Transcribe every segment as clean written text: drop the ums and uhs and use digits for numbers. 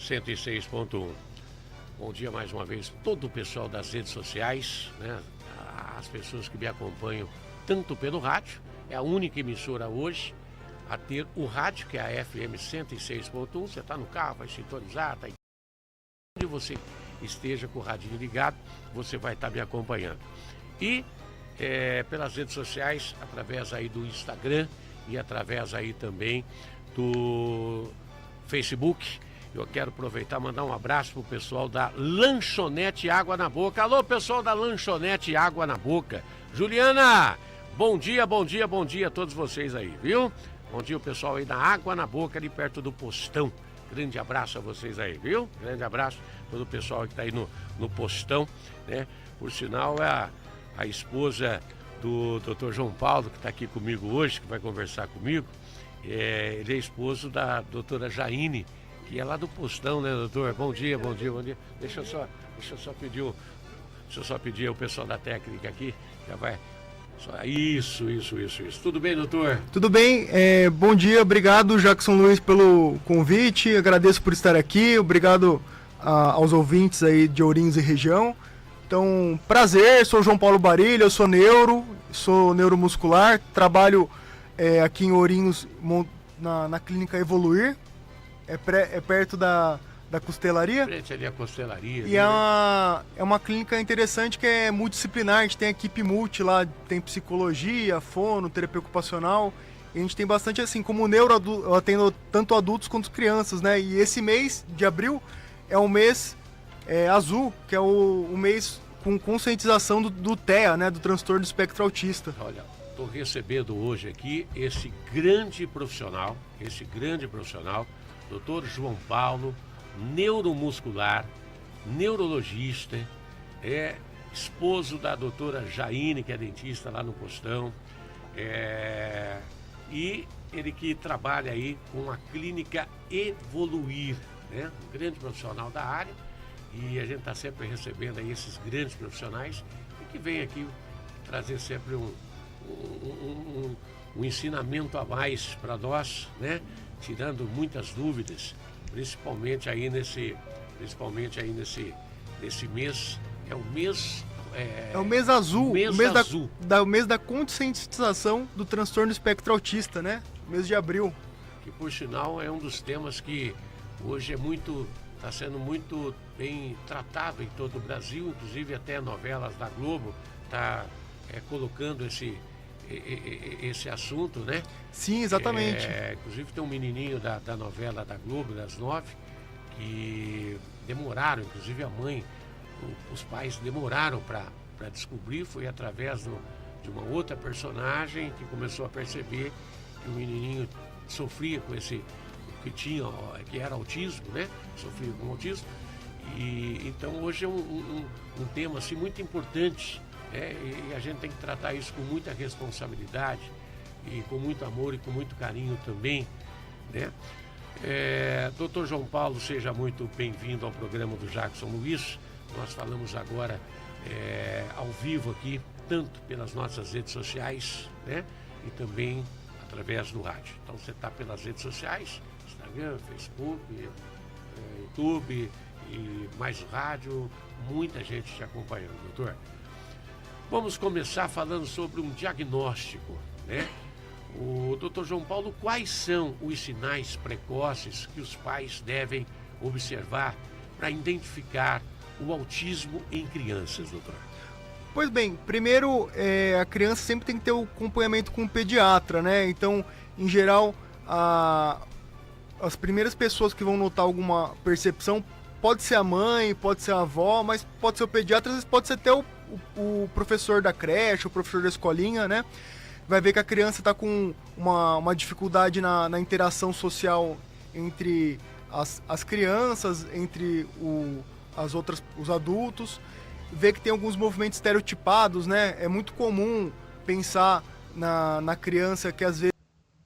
106.1. Bom dia mais uma vez, todo o pessoal das redes sociais, né? As pessoas que me acompanham tanto pelo rádio, é a única emissora hoje a ter o rádio, que é a FM 106.1. Você está no carro, vai sintonizar, está onde você esteja com o radinho ligado, você vai estar me acompanhando. E pelas redes sociais, através aí do Instagram e através aí também do Facebook. Eu quero aproveitar e mandar um abraço pro pessoal da Lanchonete Água na Boca. Alô, pessoal da Lanchonete Água na Boca. Juliana, bom dia a todos vocês aí, viu? Bom dia o pessoal aí da Água na Boca, ali perto do Postão. Grande abraço a vocês aí, viu? Grande abraço a todo o pessoal que tá aí no Postão, né? Por sinal, é a esposa do Dr. João Paulo, que está aqui comigo hoje, que vai conversar comigo. Ele é esposo da doutora Jaine, que é lá do Postão, né, doutor? Bom dia. Deixa eu só pedir ao pessoal da técnica aqui, já vai. Isso. Tudo bem, doutor? Tudo bem, bom dia, obrigado, Jackson Luiz, pelo convite, agradeço por estar aqui, obrigado aos ouvintes aí de Ourinhos e região. Então, prazer, sou João Paulo Barilha, eu sou neuromuscular, trabalho aqui em Ourinhos na clínica Evoluir. É perto da costelaria. Frente ali a costelaria. E é uma clínica interessante que é multidisciplinar. A gente tem equipe multi lá, tem psicologia, fono, terapia ocupacional. E a gente tem bastante assim, como eu atendo tanto adultos quanto crianças, né? E esse mês de abril é o mês azul, que é o mês com conscientização do TEA, né? Do transtorno do espectro autista. Olha, estou recebendo hoje aqui esse grande profissional, Dr. João Paulo, neuromuscular, neurologista, esposo da doutora Jaine, que é dentista lá no Postão, e ele que trabalha aí com a clínica Evoluir, né? Um grande profissional da área, e a gente está sempre recebendo aí esses grandes profissionais e que vem aqui trazer sempre um ensinamento a mais para nós, né? Tirando muitas dúvidas, principalmente aí nesse mês. É o mês. É o mês azul. O mês da conscientização do transtorno do espectro autista, né? Mês de abril. Que por sinal é um dos temas que hoje está sendo muito bem tratado em todo o Brasil, inclusive até novelas da Globo está colocando esse assunto, né? Sim, exatamente. Inclusive tem um menininho da novela da Globo, das 9, que demoraram, inclusive a mãe, os pais demoraram para descobrir, foi através de uma outra personagem que começou a perceber que o menininho sofria com que era autismo, né? Sofria com autismo. E então hoje é um tema assim muito importante. E a gente tem que tratar isso com muita responsabilidade e com muito amor e com muito carinho também, né? Dr. João Paulo, seja muito bem-vindo ao programa do Jackson Luiz. Nós falamos agora ao vivo aqui, tanto pelas nossas redes sociais, né? E também através do rádio. Então você está pelas redes sociais, Instagram, Facebook, YouTube e mais rádio, muita gente te acompanhando, doutor. Vamos começar falando sobre um diagnóstico, né? O Dr. João Paulo, quais são os sinais precoces que os pais devem observar para identificar o autismo em crianças, doutor? Pois bem, primeiro a criança sempre tem que ter o acompanhamento com o pediatra, né? Então, em geral, as primeiras pessoas que vão notar alguma percepção pode ser a mãe, pode ser a avó, mas pode ser o pediatra, às vezes pode ser até o professor da creche, o professor da escolinha, né? Vai ver que a criança está com uma dificuldade na interação social entre as crianças, entre os adultos, vê que tem alguns movimentos estereotipados, né? É muito comum pensar na criança que às vezes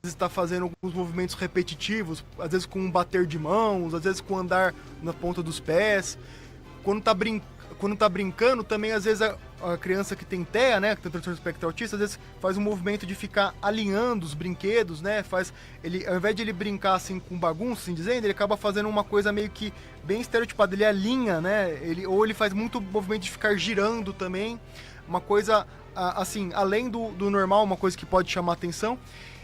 está fazendo alguns movimentos repetitivos, às vezes com um bater de mãos, às vezes com andar na ponta dos pés. Quando quando tá brincando, também às vezes a criança que tem TEA, né, que tem transtorno espectro autista, às vezes faz um movimento de ficar alinhando os brinquedos, né, ele, ao invés de ele brincar assim com bagunça, assim dizendo, ele acaba fazendo uma coisa meio que bem estereotipada, ele alinha, né, ou ele faz muito movimento de ficar girando também, uma coisa assim, além do normal, uma coisa que pode chamar atenção.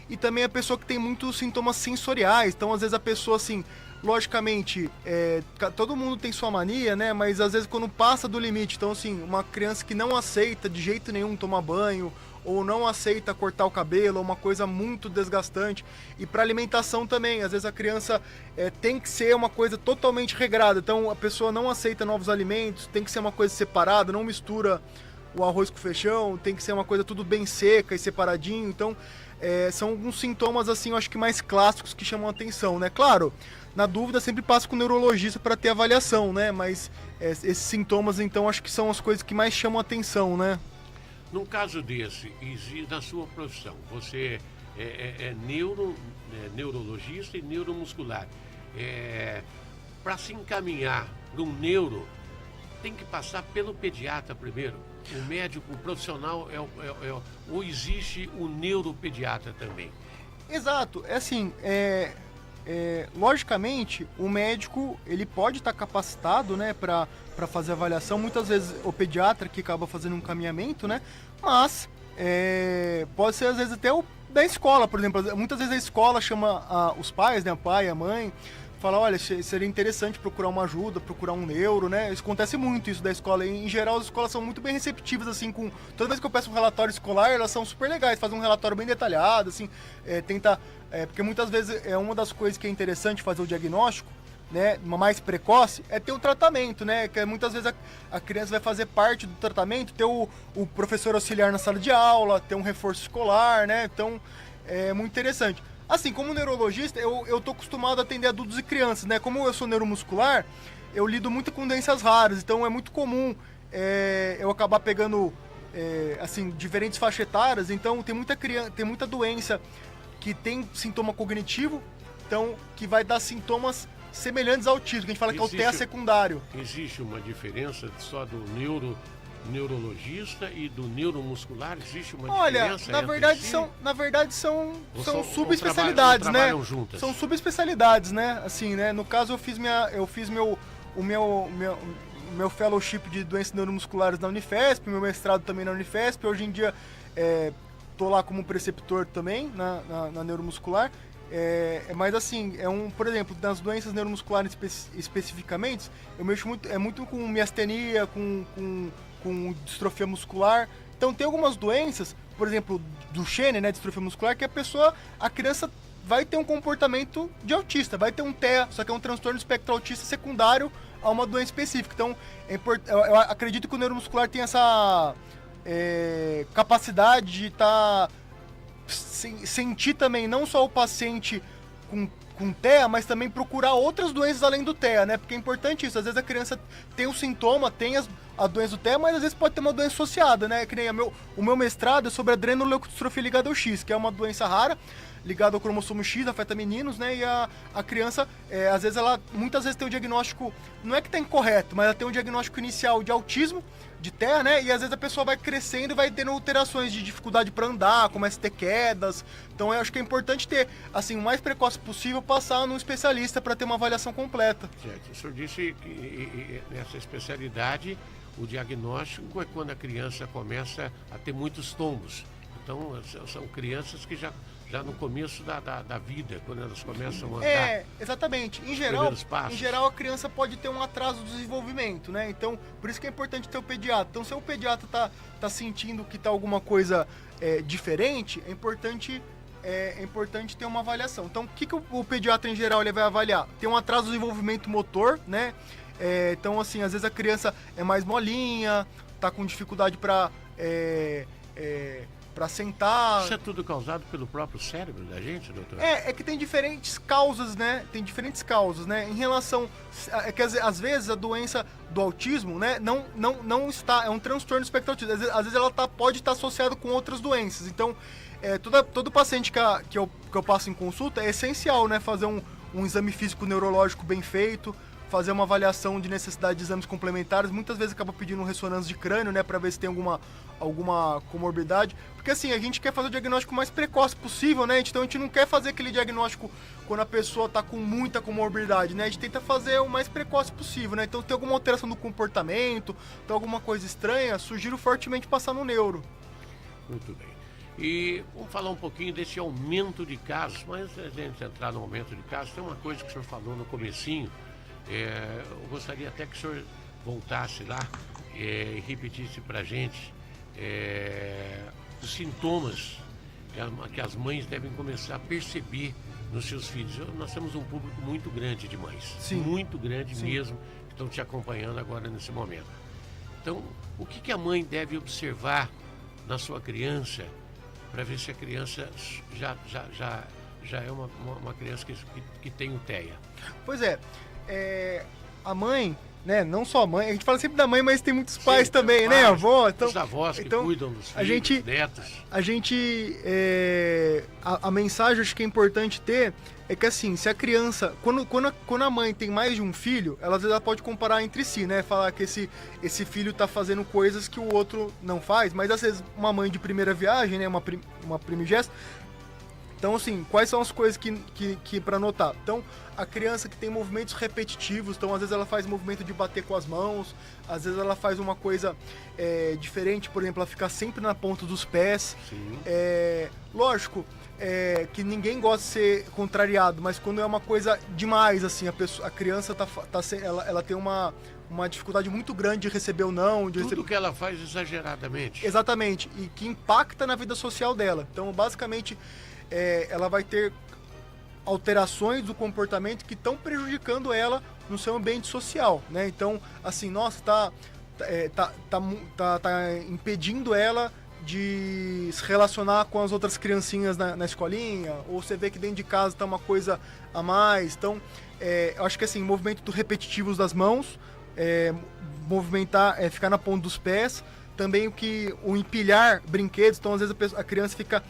E também a pessoa que tem muitos sintomas sensoriais, então às vezes a pessoa assim, logicamente, todo mundo tem sua mania, né? Mas às vezes quando passa do limite, então assim, uma criança que não aceita de jeito nenhum tomar banho, ou não aceita cortar o cabelo, é uma coisa muito desgastante. E para alimentação também, às vezes a criança tem que ser uma coisa totalmente regrada, então a pessoa não aceita novos alimentos, tem que ser uma coisa separada, não mistura o arroz com o feijão, tem que ser uma coisa tudo bem seca e separadinho, então são alguns sintomas assim, eu acho que mais clássicos que chamam a atenção, né? Claro, na dúvida sempre passa com o neurologista para ter avaliação, né? Mas esses sintomas, então, acho que são as coisas que mais chamam a atenção, né? Num caso desse, na sua profissão, você é neurologista e neuromuscular. Para se encaminhar para um neuro, tem que passar pelo pediatra primeiro. O médico, o profissional, ou existe o neuropediatra também? Exato, logicamente, o médico ele pode estar capacitado, né, para fazer avaliação. Muitas vezes o pediatra que acaba fazendo um encaminhamento, né, mas pode ser às vezes até o da escola, por exemplo. Muitas vezes a escola chama os pais, né, o pai, a mãe, fala, olha, seria interessante procurar uma ajuda, procurar um neuro, né? Isso acontece muito, isso da escola. Em geral, as escolas são muito bem receptivas, assim, toda vez que eu peço um relatório escolar, elas são super legais, fazem um relatório bem detalhado, assim, porque muitas vezes uma das coisas que é interessante fazer o diagnóstico, né, uma mais precoce, é ter o tratamento, né? Que muitas vezes a criança vai fazer parte do tratamento, ter o professor auxiliar na sala de aula, ter um reforço escolar, né? Então, é muito interessante. Assim, como neurologista, eu tô acostumado a atender adultos e crianças, né? Como eu sou neuromuscular, eu lido muito com doenças raras, então é muito comum eu acabar pegando, assim, diferentes faixas etárias. Então tem muita doença que tem sintoma cognitivo, então que vai dar sintomas semelhantes ao autismo, que a gente fala que é o TEA secundário. Existe uma diferença só do neurologista e do neuromuscular? Existe uma diferença? Na verdade são subespecialidades, né? Juntas. São subespecialidades, né? Assim, né? No caso eu fiz o meu fellowship de doenças neuromusculares na Unifesp, meu mestrado também na Unifesp. Hoje em dia tô lá como preceptor também na neuromuscular. Mas assim, por exemplo, nas doenças neuromusculares especificamente, eu mexo muito com miastenia, com distrofia muscular. Então tem algumas doenças, por exemplo, Duchenne, né, distrofia muscular, que a criança vai ter um comportamento de autista, vai ter um TEA, só que é um transtorno espectro autista secundário a uma doença específica. Então, eu acredito que o neuromuscular tem essa capacidade de sentir também não só o paciente com TEA, mas também procurar outras doenças além do TEA, né? Porque é importante isso. Às vezes a criança tem um sintoma, tem a doença do TEA, mas às vezes pode ter uma doença associada, né? Que nem o meu mestrado é sobre adrenoleucodistrofia ligada ao X, que é uma doença rara, ligada ao cromossomo X, afeta meninos, né? E a criança, às vezes muitas vezes tem o diagnóstico, não é que tá incorreto, mas ela tem um diagnóstico inicial de autismo, de TEA, né? E às vezes a pessoa vai crescendo e vai tendo alterações de dificuldade para andar, começa a ter quedas. Então eu acho que é importante ter, assim, o mais precoce possível, passar num especialista para ter uma avaliação completa. Certo. O senhor disse que nessa especialidade o diagnóstico é quando a criança começa a ter muitos tombos. Então são crianças que já no começo da vida, quando elas começam a andar. Exatamente. Em geral, a criança pode ter um atraso do desenvolvimento, né? Então, por isso que é importante ter o pediatra. Então, se o pediatra tá sentindo que tá alguma coisa diferente, é importante ter uma avaliação. Então, o que o pediatra, em geral, ele vai avaliar? Tem um atraso do desenvolvimento motor, né? Então, assim, às vezes a criança é mais molinha, tá com dificuldade para sentar. Isso é tudo causado pelo próprio cérebro da gente, doutor? É que tem diferentes causas, né? Em relação... que às vezes a doença do autismo, né? Não está... É um transtorno espectro autista. Às vezes ela pode estar associada com outras doenças. Então, todo paciente que eu passo em consulta, é essencial, né? Fazer um exame físico neurológico bem feito, fazer uma avaliação de necessidade de exames complementares, muitas vezes acaba pedindo ressonância de crânio, né, para ver se tem alguma comorbidade, porque assim, a gente quer fazer o diagnóstico mais precoce possível, né, então a gente não quer fazer aquele diagnóstico quando a pessoa tá com muita comorbidade, né, a gente tenta fazer o mais precoce possível, né, então tem alguma alteração do comportamento, tem alguma coisa estranha, sugiro fortemente passar no neuro. Muito bem. E vamos falar um pouquinho desse aumento de casos, mas antes de a gente entrar no aumento de casos, tem uma coisa que o senhor falou no comecinho, eu gostaria até que o senhor voltasse lá e repetisse para a gente os sintomas que as mães devem começar a perceber nos seus filhos. Nós temos um público muito grande de mães, Sim. muito grande Sim. mesmo, que estão te acompanhando agora nesse momento. Então, o que a mãe deve observar na sua criança para ver se a criança já é uma criança que tem o TEA? Pois a mãe, né, não só a mãe, a gente fala sempre da mãe, mas tem muitos pais Sim, também, pais, né, avó, então, os avós que cuidam dos filhos, netos. A mensagem, acho que é importante ter, é que assim, se a criança, quando a mãe tem mais de um filho, às vezes ela pode comparar entre si, né, falar que esse filho tá fazendo coisas que o outro não faz, mas às vezes uma mãe de primeira viagem, né, uma primigesta. Então, assim, quais são as coisas que para notar? Então, a criança que tem movimentos repetitivos, então às vezes ela faz movimento de bater com as mãos, às vezes ela faz uma coisa diferente, por exemplo, ela fica sempre na ponta dos pés. Sim. Lógico, que ninguém gosta de ser contrariado, mas quando é uma coisa demais, assim, a criança ela tem uma dificuldade muito grande de receber o não. Tudo que ela faz exageradamente. Exatamente, e que impacta na vida social dela. Então, basicamente, ela vai ter alterações do comportamento que estão prejudicando ela no seu ambiente social, né? Então, assim, nossa, tá impedindo ela de se relacionar com as outras criancinhas na escolinha, ou você vê que dentro de casa tá uma coisa a mais. Então, eu acho que assim, movimentos repetitivos das mãos, movimentar, ficar na ponta dos pés, também o empilhar brinquedos, então às vezes a criança fica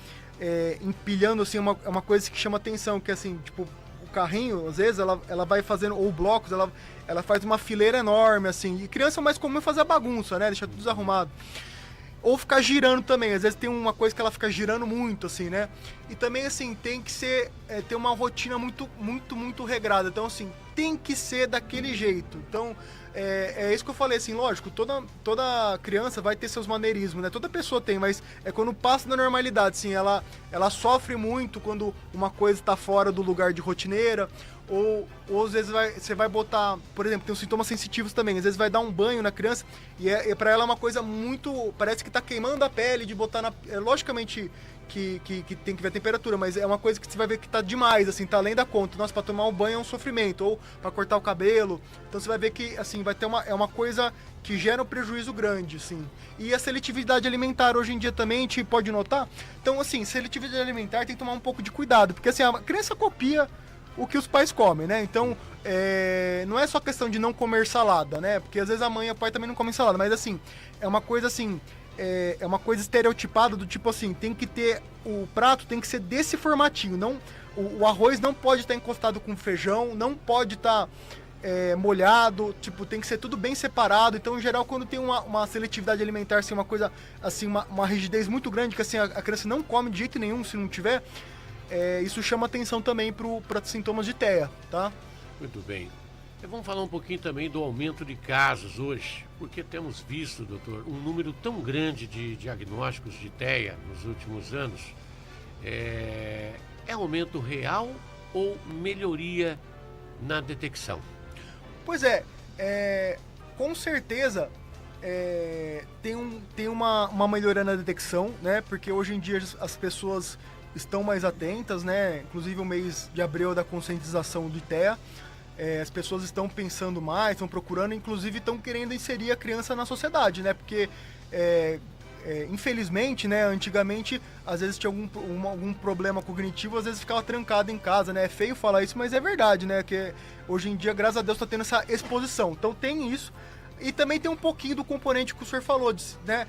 empilhando, assim, uma coisa que chama atenção, que assim, tipo, o carrinho, às vezes, ela vai fazendo, ou blocos, ela faz uma fileira enorme, assim, e criança é mais comum fazer bagunça, né, deixar tudo desarrumado. Ou ficar girando também, às vezes tem uma coisa que ela fica girando muito, assim, né, e também, assim, tem que ser, ter uma rotina muito, muito, muito regrada, então, assim, tem que ser daquele jeito, então... É isso que eu falei, assim, lógico, toda criança vai ter seus maneirismos, né? Toda pessoa tem, mas quando passa da normalidade, assim, ela sofre muito quando uma coisa está fora do lugar de rotineira, ou às vezes você vai botar, por exemplo, tem os sintomas sensitivos também, às vezes vai dar um banho na criança e pra ela é uma coisa muito, parece que tá queimando a pele de botar logicamente que tem que ver a temperatura, mas é uma coisa que você vai ver que tá demais, assim, tá além da conta. Nossa, pra tomar um banho é um sofrimento, ou pra cortar o cabelo, então você vai ver que, assim, vai ter uma coisa que gera um prejuízo grande, assim. E a seletividade alimentar hoje em dia também a gente pode notar, então, assim, seletividade alimentar tem que tomar um pouco de cuidado, porque, assim, a criança copia o que os pais comem, né? Então, não é só questão de não comer salada, né? Porque às vezes a mãe e o pai também não comem salada, mas assim, é uma coisa assim, é uma coisa estereotipada do tipo assim, tem que ter, o prato tem que ser desse formatinho, não, o arroz não pode estar encostado com feijão, não pode estar molhado, tipo, tem que ser tudo bem separado. Então, em geral, quando tem uma seletividade alimentar, assim, uma coisa, assim, uma rigidez muito grande, que assim, a criança não come de jeito nenhum se não tiver, isso chama atenção também para sintomas de TEA, tá? Muito bem. Vamos falar um pouquinho também do aumento de casos hoje, porque temos visto, doutor, um número tão grande de diagnósticos de TEA nos últimos anos. É aumento real ou melhoria na detecção? Pois com certeza tem uma melhoria na detecção, né? Porque hoje em dia as pessoas estão mais atentas, né? Inclusive o mês de abril da conscientização do TEA. As pessoas estão pensando mais, estão procurando, inclusive estão querendo inserir a criança na sociedade, né? Porque, infelizmente, né, antigamente, às vezes tinha algum problema cognitivo, às vezes ficava trancado em casa, né? É feio falar isso, mas é verdade, né? Que hoje em dia, graças a Deus, está tendo essa exposição. Então tem isso. E também tem um pouquinho do componente que o senhor falou, né?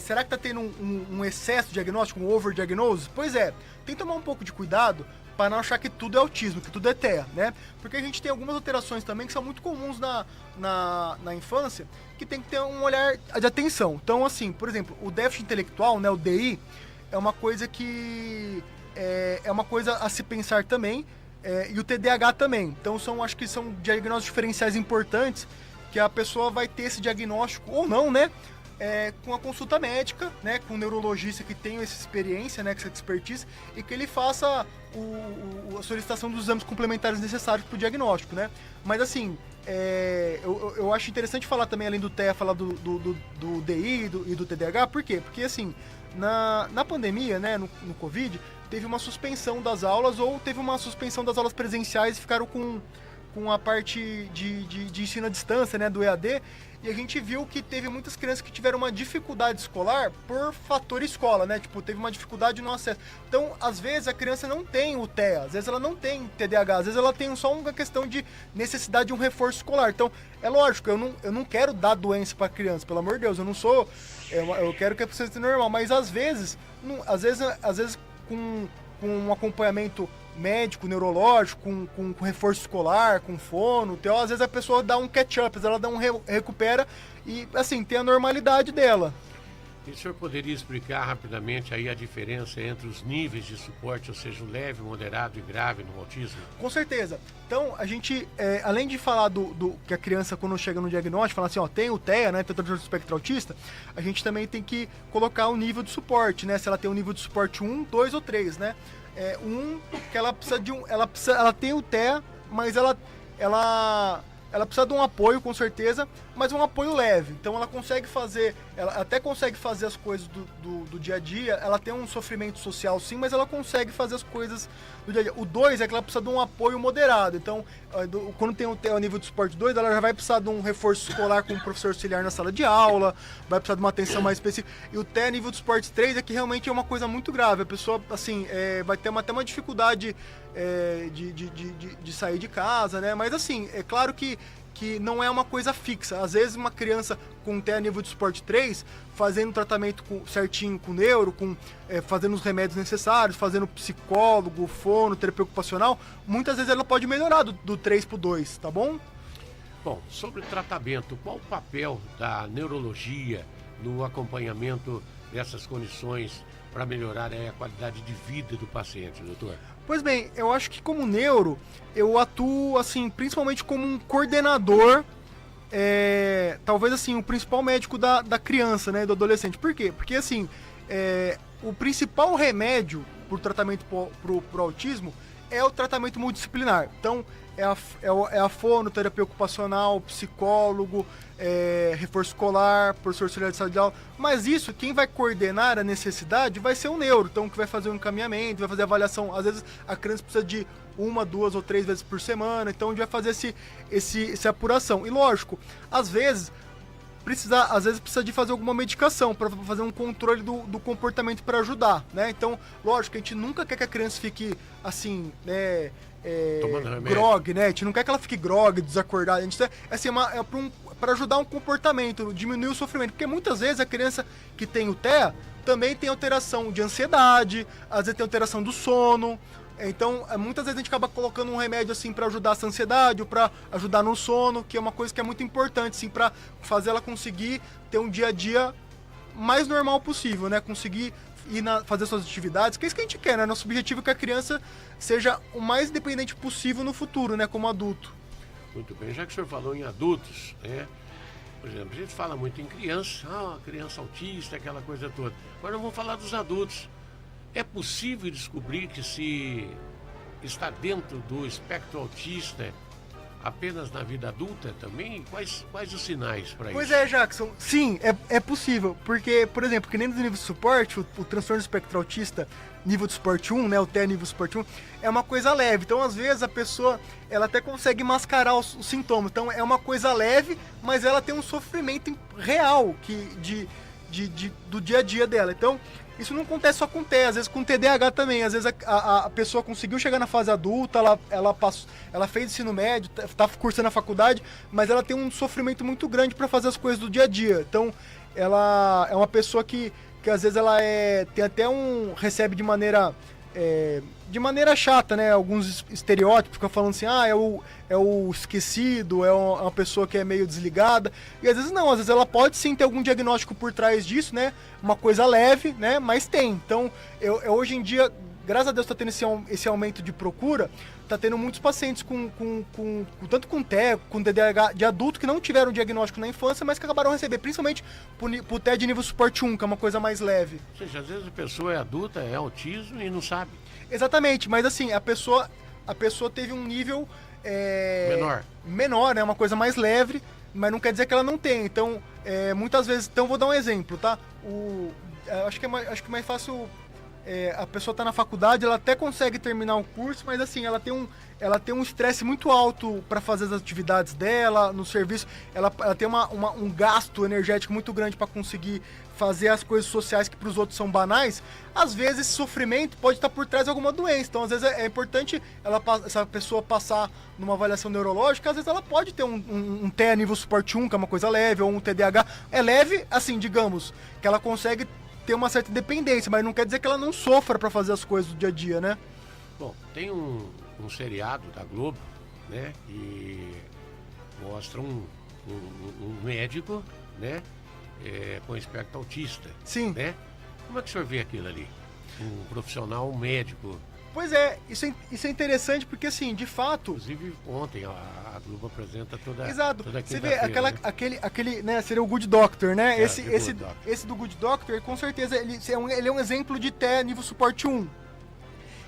Será que está tendo um excesso de diagnóstico, um overdiagnose? Pois tem que tomar um pouco de cuidado, para não achar que tudo é autismo, que tudo é TEA, né? Porque a gente tem algumas alterações também que são muito comuns na infância, que tem que ter um olhar de atenção. Então, assim, por exemplo, o déficit intelectual, né, o DI, é uma coisa que é uma coisa a se pensar também, e o TDAH também. Então, acho que são diagnósticos diferenciais importantes, que a pessoa vai ter esse diagnóstico, ou não, né? Com a consulta médica, né, com o neurologista que tem essa experiência, né, com essa expertise, e que ele faça a solicitação dos exames complementares necessários para o diagnóstico, né? Mas assim, eu acho interessante falar também, além do TEA, falar do DI e do TDAH, por quê? Porque assim, na pandemia, né, no Covid, teve uma suspensão das aulas, ou teve uma suspensão das aulas presenciais e ficaram com a parte de ensino à distância, né, do EAD, e a gente viu que teve muitas crianças que tiveram uma dificuldade escolar por fator escola, né? Tipo, teve uma dificuldade no acesso. Então, às vezes, a criança não tem o TEA, às vezes ela não tem TDAH, às vezes ela tem só uma questão de necessidade de um reforço escolar. Então, é lógico, eu não quero dar doença pra criança, pelo amor de Deus, eu não sou... Eu quero que a pessoa seja normal, mas às vezes com um acompanhamento médico, neurológico, com reforço escolar, com fono, então, às vezes a pessoa dá um catch-up, ela dá recupera e, assim, tem a normalidade dela. E o senhor poderia explicar rapidamente aí a diferença entre os níveis de suporte, ou seja, o leve, moderado e grave no autismo? Com certeza. Então, a gente, além de falar do que a criança, quando chega no diagnóstico, fala assim, ó, tem o TEA, né, tem o transtorno do espectro autista, a gente também tem que colocar o nível de suporte, né, se ela tem um nível de suporte 1, 2 ou 3, né? Que ela precisa de ela tem o TEA, mas ela precisa de um apoio, com certeza, mas um apoio leve. Então ela até consegue fazer as coisas do dia a dia, ela tem um sofrimento social sim, mas ela consegue fazer as coisas do dia a dia. O 2 é que ela precisa de um apoio moderado. Então, quando tem o nível de suporte 2, ela já vai precisar de um reforço escolar com um professor auxiliar na sala de aula, vai precisar de uma atenção mais específica. E o TEA nível de suporte 3 é que realmente é uma coisa muito grave. A pessoa, assim, vai ter até uma dificuldade de sair de casa, né? Mas, assim, é claro que não é uma coisa fixa. Às vezes uma criança com TEA nível de suporte 3, fazendo tratamento certinho com neuro, fazendo os remédios necessários, fazendo psicólogo, fono, terapia ocupacional, muitas vezes ela pode melhorar do 3 pro 2, tá bom? Bom, sobre tratamento, qual o papel da neurologia no acompanhamento dessas condições para melhorar a qualidade de vida do paciente, doutor? Pois bem, eu acho que como neuro, eu atuo, assim, principalmente como um coordenador, talvez, assim, o principal médico da criança, né, do adolescente. Por quê? Porque, assim, o principal remédio para o tratamento pro autismo é o tratamento multidisciplinar. Então, é a fonoterapia ocupacional, psicólogo, reforço escolar, professor auxiliar de sala de aula. Mas isso, quem vai coordenar a necessidade vai ser o neuro. Então, que vai fazer o encaminhamento, vai fazer a avaliação. Às vezes, a criança precisa de 1, 2 ou 3 vezes por semana. Então, a gente vai fazer essa apuração. E, lógico, às vezes precisa de fazer alguma medicação para fazer um controle do comportamento para ajudar, né? Então, lógico, a gente nunca quer que a criança fique assim, né? Grog, né? A gente não quer que ela fique grog, desacordada. A gente assim, para ajudar um comportamento, diminuir o sofrimento. Porque muitas vezes a criança que tem o TEA também tem alteração de ansiedade, às vezes tem alteração do sono. Então, muitas vezes a gente acaba colocando um remédio assim para ajudar essa ansiedade ou para ajudar no sono, que é uma coisa que é muito importante, assim, para fazer ela conseguir ter um dia a dia mais normal possível, né? Conseguir fazer suas atividades, que é isso que a gente quer, né? Nosso objetivo é que a criança seja o mais independente possível no futuro, né? Como adulto. Muito bem, já que o senhor falou em adultos, né? Por exemplo, a gente fala muito em criança, criança autista, aquela coisa toda. Agora vamos falar dos adultos. É possível descobrir que se está dentro do espectro autista apenas na vida adulta também? Quais os sinais para isso? Pois é, Jackson. Sim, é possível. Porque, por exemplo, que nem no nível de suporte, o transtorno do espectro autista nível de suporte 1, né, o TEA nível de suporte 1, é uma coisa leve. Então, às vezes, a pessoa ela até consegue mascarar os sintomas. Então, é uma coisa leve, mas ela tem um sofrimento real do dia a dia dela. Então, isso não acontece só com TEA, às vezes com TDAH também. Às vezes a pessoa conseguiu chegar na fase adulta, ela fez ensino médio, está cursando a faculdade, mas ela tem um sofrimento muito grande para fazer as coisas do dia a dia. Então, ela é uma pessoa que às vezes ela recebe de maneira de maneira chata, né? Alguns estereótipos, ficam falando assim, é o esquecido, é uma pessoa que é meio desligada. E às vezes não, às vezes ela pode sim ter algum diagnóstico por trás disso, né? Uma coisa leve, né? Mas tem. Então, hoje em dia, graças a Deus, tá tendo esse aumento de procura, tá tendo muitos pacientes tanto com TEA, com TDAH de adulto que não tiveram diagnóstico na infância, mas que acabaram recebendo, principalmente pro TEA de nível suporte 1, que é uma coisa mais leve. Ou seja, às vezes a pessoa é adulta, é autismo e não sabe. Exatamente, mas assim, a pessoa teve um nível menor, né? Uma coisa mais leve, mas não quer dizer que ela não tem. Então, muitas vezes, vou dar um exemplo, tá? Acho que é mais fácil. A pessoa está na faculdade, ela até consegue terminar o curso, mas assim, ela tem um estresse muito alto para fazer as atividades dela, no serviço, ela tem um gasto energético muito grande para conseguir fazer as coisas sociais que para os outros são banais. Às vezes esse sofrimento pode estar por trás de alguma doença, então às vezes é importante essa pessoa passar numa avaliação neurológica, às vezes ela pode ter um TEA nível suporte 1, que é uma coisa leve, ou um TDAH, é leve, assim, digamos, que ela consegue ter uma certa dependência, mas não quer dizer que ela não sofra para fazer as coisas do dia a dia, né? Bom, tem um seriado da Globo, né, que mostra um médico, né, com espectro autista. Sim. Né? Como é que o senhor vê aquilo ali? Um profissional, um médico. Pois isso é interessante porque, assim, de fato... Inclusive, ontem a Globo apresenta toda Exato. Toda você vê aquele, né, seria o Good Doctor, né? Esse do Good Doctor, com certeza, ele é um exemplo de TEA nível suporte 1.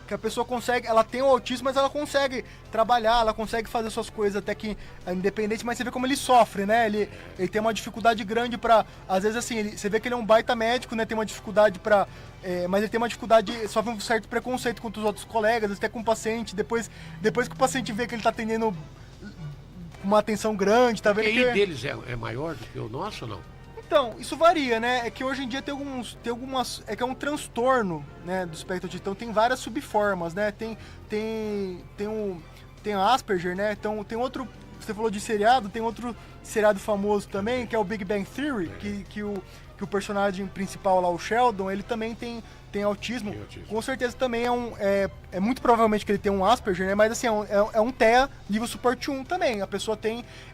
Que a pessoa consegue, ela tem o autismo, mas ela consegue trabalhar, ela consegue fazer suas coisas até que independente, mas você vê como ele sofre, né? Ele tem uma dificuldade grande pra... Às vezes, assim, você vê que ele é um baita médico, né? Tem uma dificuldade pra... mas ele tem uma dificuldade, sofre um certo preconceito contra os outros colegas, até com o paciente. Depois que o paciente vê que ele tá atendendo uma atenção grande, tá vendo? O QI deles é maior do que o nosso ou não? Então, isso varia, né? É que hoje em dia tem algumas... É que é um transtorno, né, do espectro autista. Então tem várias subformas, né? Tem Asperger, né? Então tem outro... Você falou de seriado, tem outro seriado famoso também, que é o Big Bang Theory, que o personagem principal lá, o Sheldon, ele também tem autismo. Com certeza também é muito provavelmente que ele tem um Asperger, né? Mas assim, é um TEA nível suporte 1 também. A pessoa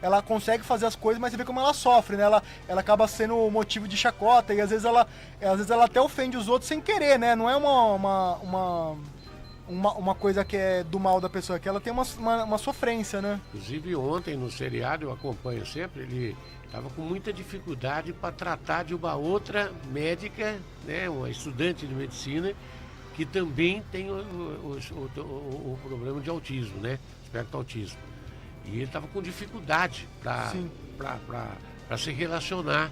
ela consegue fazer as coisas, mas você vê como ela sofre, né? Ela acaba sendo motivo de chacota e às vezes ela até ofende os outros sem querer, né? Não é uma coisa que é do mal da pessoa, que ela tem uma sofrência, né? Inclusive ontem no seriado, eu acompanho sempre, ele estava com muita dificuldade para tratar de uma outra médica, né, uma estudante de medicina, que também tem o problema de autismo, né, espectro autismo. E ele estava com dificuldade para se relacionar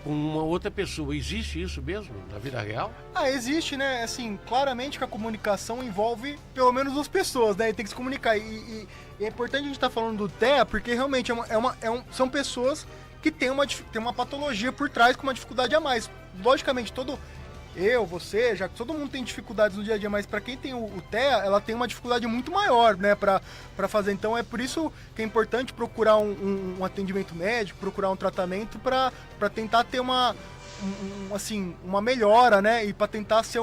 com uma outra pessoa. Existe isso mesmo na vida real? Existe, né? Assim, claramente que a comunicação envolve pelo menos duas pessoas, né? E tem que se comunicar. E é importante a gente estar falando do TEA, porque realmente são pessoas que têm uma patologia por trás com uma dificuldade a mais. Logicamente, você, já que todo mundo tem dificuldades no dia a dia, mas para quem tem o TEA, ela tem uma dificuldade muito maior, né, para fazer. Então é por isso que é importante procurar um atendimento médico, procurar um tratamento para tentar ter uma melhora, né, e para tentar ser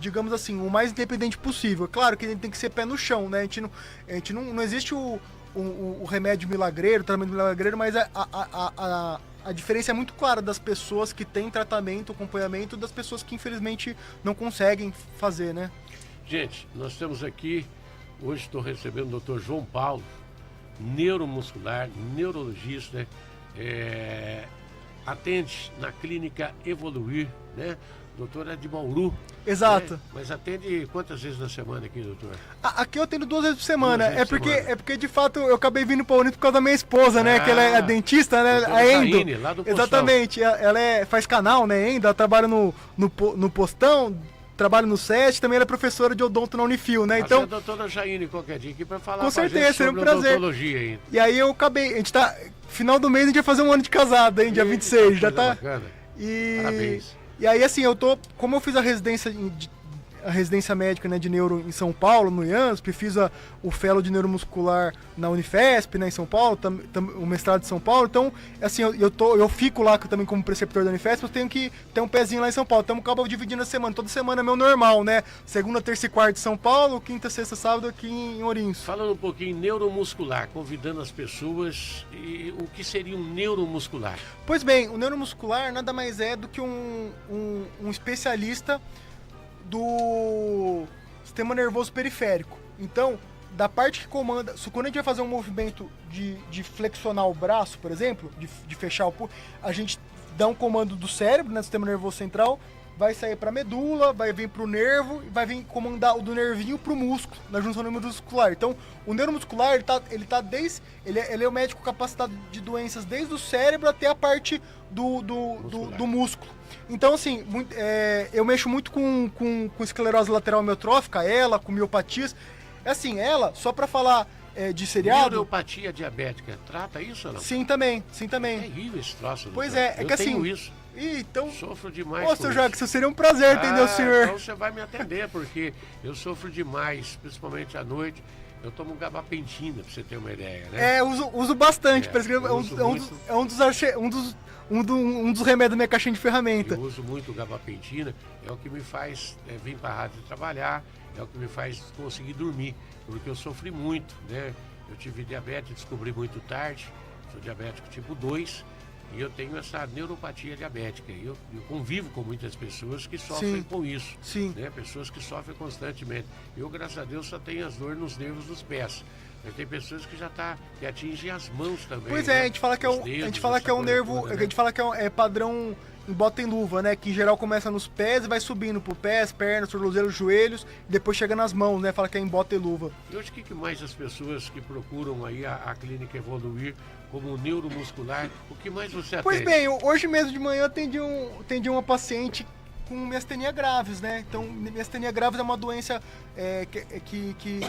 digamos assim, o mais independente possível. Claro que a gente tem que ser pé no chão, né, a gente não existe o remédio milagreiro, o tratamento milagreiro, mas a diferença é muito clara das pessoas que têm tratamento, acompanhamento, das pessoas que infelizmente não conseguem fazer, né? Gente, nós temos aqui, hoje estou recebendo o Dr. João Paulo, neuromuscular, neurologista, atende na clínica Evoluir, né? Doutor é de Bauru. Exato. Né? Mas atende quantas vezes na semana aqui, doutor? Aqui eu atendo 2 vezes por semana. É porque, de fato, eu acabei vindo para Unito por causa da minha esposa, né? Que ela é dentista, né? A Endo. Jaine, lá do Postão. Exatamente. Ela faz canal, né? Endo. Ela trabalha no Postão, trabalha no SET, também ela é professora de odonto na Unifil, né? Então, a doutora Jaine qualquer dia aqui para falar com certeza, seria um prazer. Odontologia ainda. E aí eu acabei, a gente tá, final do mês a gente vai fazer 1 ano de casado, hein? Dia 26, já tá... Bacana. E... Parabéns. E aí, assim, como eu fiz a residência a residência médica, né, de neuro em São Paulo, no IANSP, fiz o fellow de neuromuscular na Unifesp, né, em São Paulo, o mestrado de São Paulo. Então, assim, eu fico lá também como preceptor da Unifesp, eu tenho que ter um pezinho lá em São Paulo. Então, acabo dividindo a semana. Toda semana é meu normal, né? Segunda, terça e quarta em São Paulo, quinta, sexta, sábado aqui em Ourinhos. Falando um pouquinho em neuromuscular, convidando as pessoas, e o que seria um neuromuscular? Pois bem, o neuromuscular nada mais é do que um especialista do sistema nervoso periférico. Então, da parte que comanda... Quando a gente vai fazer um movimento de flexionar o braço, por exemplo, de fechar o pulso, a gente dá um comando do cérebro, né, do sistema nervoso central, vai sair para a medula, vai vir para o nervo e vai vir comandar o do nervinho para o músculo, na junção neuromuscular. Então, o neuromuscular, ele é o médico capacitado de doenças desde o cérebro até a parte do músculo. Então, assim, eu mexo muito com esclerose lateral amiotrófica, com miopatias. Assim, só para falar de seriado... Neuropatia diabética, trata isso ou não? Sim, também. É terrível esse troço. Pois é que assim... Eu tenho isso. Então... Sofro demais. Ô, seu Jacques, seria um prazer atender o senhor. Então você vai me atender, porque eu sofro demais, principalmente à noite. Eu tomo gabapentina, pra você ter uma ideia, né? Uso bastante. Um dos remédios da minha caixinha de ferramenta. Eu uso muito gabapentina, é o que me faz vir para a rádio trabalhar, é o que me faz conseguir dormir, porque eu sofri muito, né? Eu tive diabetes, descobri muito tarde, sou diabético tipo 2, e eu tenho essa neuropatia diabética. Eu convivo com muitas pessoas que sofrem com isso. Sim. Né? Pessoas que sofrem constantemente. Eu, graças a Deus, só tenho as dores nos nervos dos pés. Mas tem pessoas que atingem as mãos também. Pois é, né? a gente fala que é um nervo, a gente fala que é padrão em bota em luva, né? Que em geral começa nos pés e vai subindo por pés, pernas, tornozelos, joelhos, e depois chega nas mãos, né? Fala que é em bota e luva. E hoje o que mais as pessoas que procuram aí a clínica Evoluir como neuromuscular, o que mais você atende? Pois bem, hoje mesmo de manhã atendi uma paciente com miastenia graves, né? Então, miastenia graves é uma doença que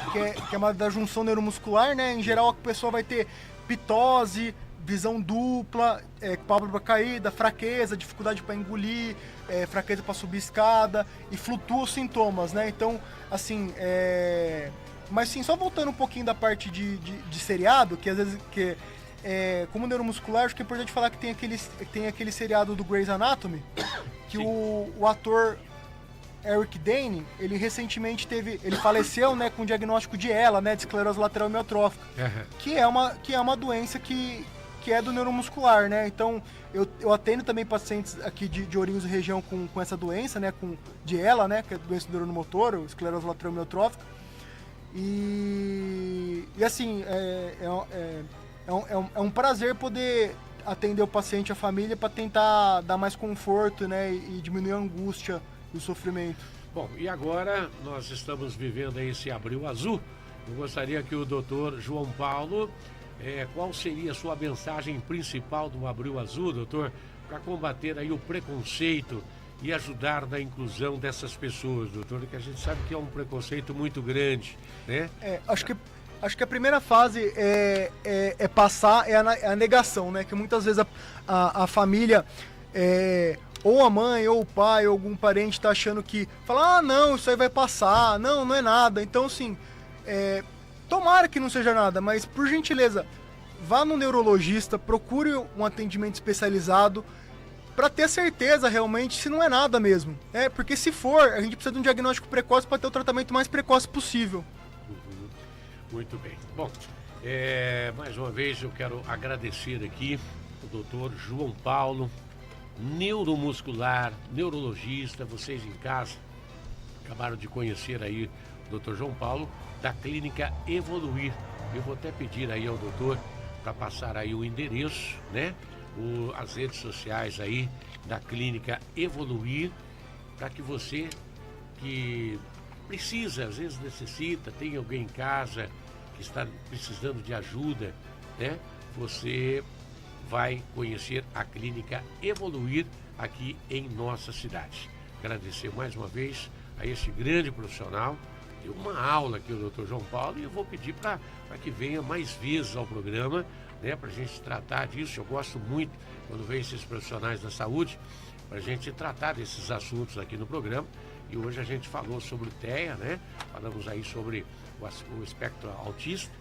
é uma da junção neuromuscular, né? Em geral, a pessoa vai ter pitose, visão dupla, pálpebra caída, fraqueza, dificuldade para engolir, fraqueza para subir escada, e flutua os sintomas, né? Então, assim, mas sim, só voltando um pouquinho da parte de seriado, que às vezes... como neuromuscular, acho que é importante falar que tem aquele seriado do Grey's Anatomy, que o ator Eric Dane, ele recentemente ele faleceu, né, com o diagnóstico de ELA, né, de esclerose lateral amiotrófica, que é uma doença que é do neuromuscular, né? Então, eu atendo também pacientes aqui de Ourinhos e região com essa doença, né, de ELA, né, que é doença do neurônio motor, esclerose lateral amiotrófica. E assim, é um prazer poder atender o paciente e a família para tentar dar mais conforto, né, e diminuir a angústia e o sofrimento. Bom, e agora nós estamos vivendo aí esse Abril Azul. Eu gostaria que o doutor João Paulo, qual seria a sua mensagem principal do Abril Azul, doutor, para combater aí o preconceito e ajudar na inclusão dessas pessoas, doutor, que a gente sabe que é um preconceito muito grande, né? Acho que a primeira fase é passar a negação, né? Que muitas vezes a família, ou a mãe, ou o pai, ou algum parente está achando que... Fala, não, isso aí vai passar, não é nada. Então, assim, tomara que não seja nada, mas por gentileza, vá no neurologista, procure um atendimento especializado para ter certeza realmente se não é nada mesmo. Porque se for, a gente precisa de um diagnóstico precoce para ter o tratamento mais precoce possível. Muito bem. Bom, mais uma vez eu quero agradecer aqui o doutor João Paulo, neuromuscular, neurologista. Vocês em casa acabaram de conhecer aí o doutor João Paulo, da clínica Evoluir. Eu vou até pedir aí ao doutor para passar aí o endereço, né? As redes sociais aí da clínica Evoluir, para que você que precisa, às vezes necessita, tem alguém em casa que está precisando de ajuda, né? Você vai conhecer a clínica Evoluir aqui em nossa cidade. Agradecer mais uma vez a esse grande profissional. Deu uma aula aqui o Dr. João Paulo e eu vou pedir para que venha mais vezes ao programa, né? Para a gente tratar disso. Eu gosto muito quando vem esses profissionais da saúde, para a gente tratar desses assuntos aqui no programa. E hoje a gente falou sobre o TEA, né? Falamos aí sobre o espectro autista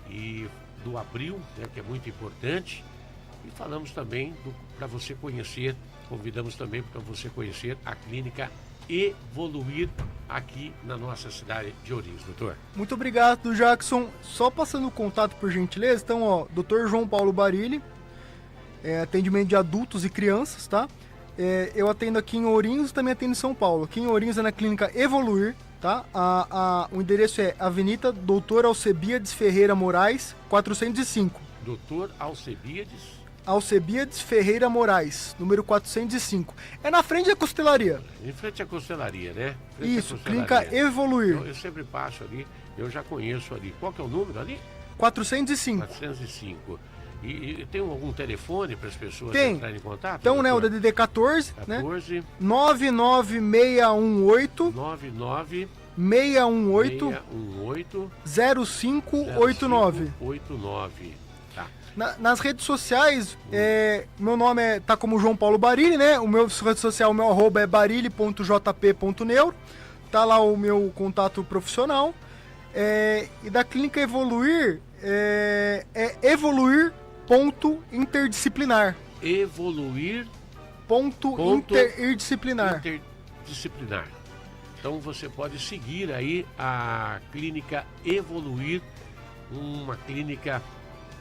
e do Abril, né? Que é muito importante. E falamos também para você conhecer, convidamos também para você conhecer a clínica Evoluir aqui na nossa cidade de Ourinhos, doutor. Muito obrigado, Jackson. Só passando o contato, por gentileza. Então, ó, Dr. João Paulo Barilli, atendimento de adultos e crianças, tá? Eu atendo aqui em Ourinhos e também atendo em São Paulo. Aqui em Ourinhos é na clínica Evoluir, tá? O endereço é Avenida Doutor Alcebiades Ferreira Moraes, 405. Doutor Alcebiades Ferreira Moraes, número 405. É na frente da costelaria. Em frente à costelaria, né? Isso, clínica Evoluir. Eu sempre passo ali, eu já conheço ali. Qual que é o número ali? 405. 405. E tem algum telefone para as pessoas entrarem em contato? Então, né, o DDD 14, 14, né? 99618 618 0589. Nas redes sociais, meu nome tá como João Paulo Barilli, né? O meu rede social, o meu arroba é barilli.jp.neuro. Tá lá o meu contato profissional. E da clínica Evoluir, evoluir.interdisciplinar. Interdisciplinar. Então você pode seguir aí a clínica Evoluir, uma clínica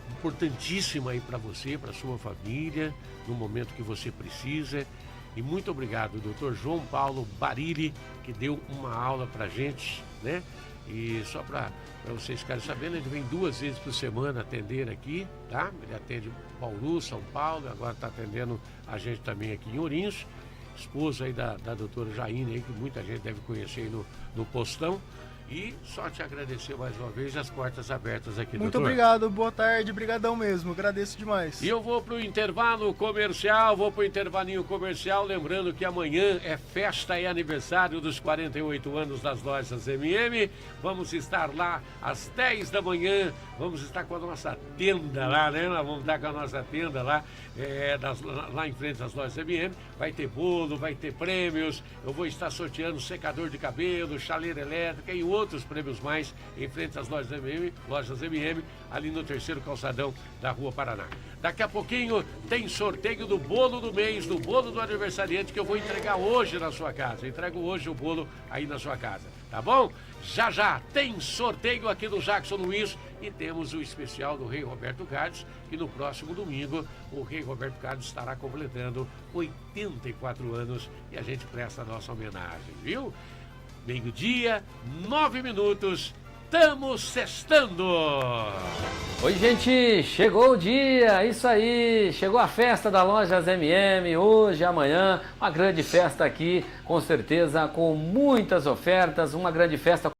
importantíssima aí para você, para sua família, no momento que você precisa. E muito obrigado, Dr. João Paulo Barilli, que deu uma aula para gente, né? E só para vocês ficarem sabendo, ele vem 2 vezes por semana atender aqui, tá? Ele atende Bauru, São Paulo, agora está atendendo a gente também aqui em Ourinhos. Esposa aí da doutora Jaine, aí, que muita gente deve conhecer aí no postão. E só te agradecer mais uma vez, as portas abertas aqui, Muito doutor. obrigado, boa tarde, brigadão mesmo, agradeço demais. E eu vou pro intervalinho comercial, lembrando que amanhã é festa e aniversário dos 48 anos das lojas MM. Vamos estar lá às 10 da manhã, vamos estar com a nossa tenda lá, né? Nós vamos estar com a nossa tenda lá, lá em frente às lojas MM. Vai ter bolo, vai ter prêmios, eu vou estar sorteando secador de cabelo, chaleira elétrica e outros prêmios mais em frente às lojas MM, ali no 3º calçadão da Rua Paraná. Daqui a pouquinho tem sorteio do bolo do mês, do bolo do aniversariante, que eu vou entregar hoje na sua casa. Entrego hoje o bolo aí na sua casa, tá bom? Já tem sorteio aqui do Jackson Luiz e temos o especial do Rei Roberto Carlos, que no próximo domingo o Rei Roberto Carlos estará completando 84 anos e a gente presta a nossa homenagem, viu? 12h, 9 minutos, estamos sextando! Oi, gente, chegou o dia, isso aí, chegou a festa da Lojas MM, hoje, amanhã, uma grande festa aqui, com certeza, com muitas ofertas, uma grande festa